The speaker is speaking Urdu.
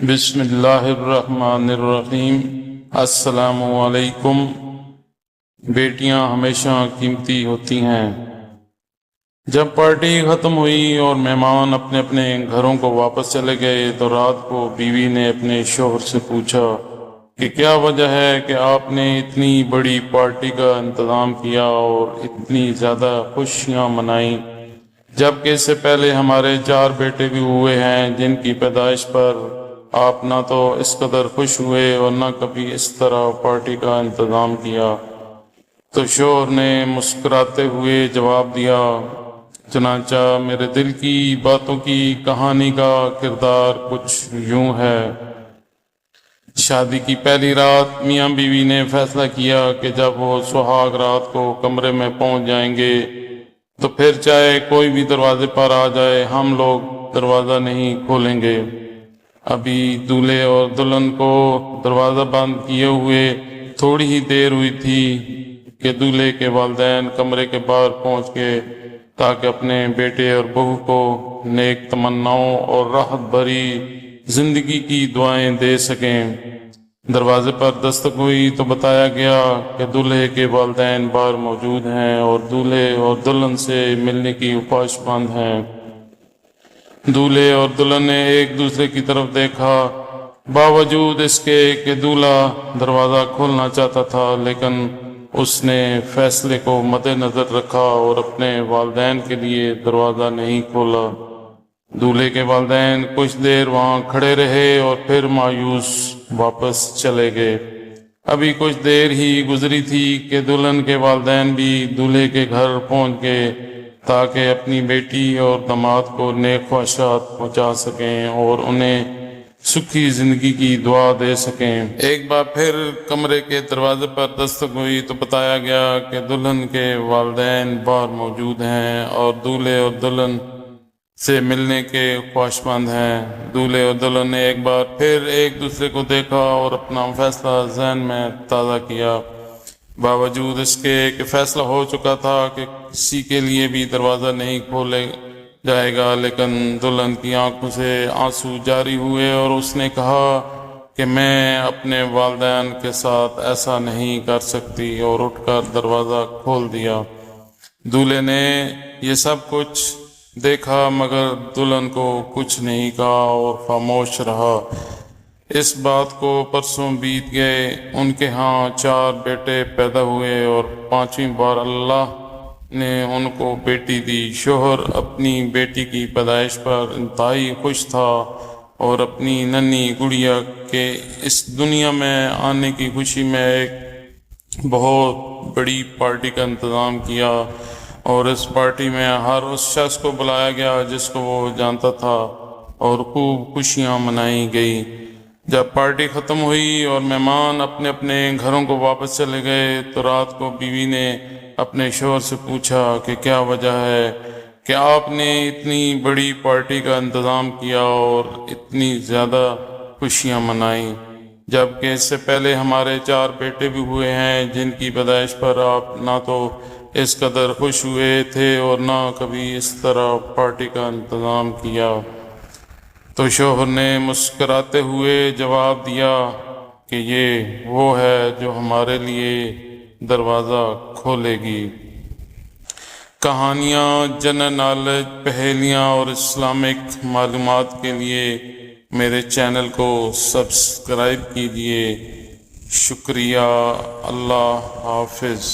بسم اللہ الرحمن الرحیم۔ السلام علیکم۔ بیٹیاں ہمیشہ قیمتی ہوتی ہیں۔ جب پارٹی ختم ہوئی اور مہمان اپنے اپنے گھروں کو واپس چلے گئے تو رات کو بیوی نے اپنے شوہر سے پوچھا کہ کیا وجہ ہے کہ آپ نے اتنی بڑی پارٹی کا انتظام کیا اور اتنی زیادہ خوشیاں منائیں، جبکہ اس سے پہلے ہمارے 4 بیٹے بھی ہوئے ہیں جن کی پیدائش پر آپ نہ تو اس قدر خوش ہوئے اور نہ کبھی اس طرح پارٹی کا انتظام کیا۔ تو شوہر نے مسکراتے ہوئے جواب دیا، چنانچہ میرے دل کی باتوں کی کہانی کا کردار کچھ یوں ہے۔ شادی کی پہلی رات میاں بیوی نے فیصلہ کیا کہ جب وہ سہاگ رات کو کمرے میں پہنچ جائیں گے تو پھر چاہے کوئی بھی دروازے پر آ جائے ہم لوگ دروازہ نہیں کھولیں گے۔ ابھی دولہے اور دلہن کو دروازہ بند کیے ہوئے تھوڑی ہی دیر ہوئی تھی کہ دولہے کے والدین کمرے کے باہر پہنچ گئے تاکہ اپنے بیٹے اور بہو کو نیک تمناؤں اور راحت بھری زندگی کی دعائیں دے سکیں۔ دروازے پر دستک ہوئی تو بتایا گیا کہ دولہے کے والدین باہر موجود ہیں اور دولہے اور دلہن سے ملنے کی خواہش مند ہیں۔ دولہے اور دلہن نے ایک دوسرے کی طرف دیکھا، باوجود اس کے کہ دولہا دروازہ کھولنا چاہتا تھا لیکن اس نے فیصلے کو مد نظر رکھا اور اپنے والدین کے لیے دروازہ نہیں کھولا۔ دولہے کے والدین کچھ دیر وہاں کھڑے رہے اور پھر مایوس واپس چلے گئے۔ ابھی کچھ دیر ہی گزری تھی کہ دلہن کے والدین بھی دولہے کے گھر پہنچ گئے تاکہ اپنی بیٹی اور داماد کو نیک خواہشات پہنچا سکیں اور انہیں سکھی زندگی کی دعا دے سکیں۔ ایک بار پھر کمرے کے دروازے پر دستک ہوئی تو بتایا گیا کہ دلہن کے والدین باہر موجود ہیں اور دولہے اور دلہن سے ملنے کے خواہش مند ہیں۔ دولہے اور دلہن نے ایک بار پھر ایک دوسرے کو دیکھا اور اپنا فیصلہ ذہن میں تازہ کیا، باوجود اس کے کہ فیصلہ ہو چکا تھا کہ کسی کے لیے بھی دروازہ نہیں کھولے جائے گا، لیکن دلہن کی آنکھوں سے آنسو جاری ہوئے اور اس نے کہا کہ میں اپنے والدین کے ساتھ ایسا نہیں کر سکتی، اور اٹھ کر دروازہ کھول دیا۔ دولہے نے یہ سب کچھ دیکھا مگر دلہن کو کچھ نہیں کہا اور خاموش رہا۔ اس بات کو پرسوں بیت گئے، ان کے ہاں 4 بیٹے پیدا ہوئے اور 5ویں بار اللہ نے ان کو بیٹی دی۔ شوہر اپنی بیٹی کی پیدائش پر انتہائی خوش تھا اور اپنی ننھی گڑیا کے اس دنیا میں آنے کی خوشی میں ایک بہت بڑی پارٹی کا انتظام کیا، اور اس پارٹی میں ہر اس شخص کو بلایا گیا جس کو وہ جانتا تھا اور خوب خوشیاں منائی گئی۔ جب پارٹی ختم ہوئی اور مہمان اپنے اپنے گھروں کو واپس چلے گئے تو رات کو بیوی نے اپنے شوہر سے پوچھا کہ کیا وجہ ہے کہ آپ نے اتنی بڑی پارٹی کا انتظام کیا اور اتنی زیادہ خوشیاں منائیں، جبکہ اس سے پہلے ہمارے 4 بیٹے بھی ہوئے ہیں جن کی پیدائش پر آپ نہ تو اس قدر خوش ہوئے تھے اور نہ کبھی اس طرح پارٹی کا انتظام کیا۔ تو شوہر نے مسکراتے ہوئے جواب دیا کہ یہ وہ ہے جو ہمارے لیے دروازہ کھولے گی۔ کہانیاں، جنرل نالج، پہیلیاں اور اسلامک معلومات کے لیے میرے چینل کو سبسکرائب کیجیے۔ شکریہ۔ اللہ حافظ۔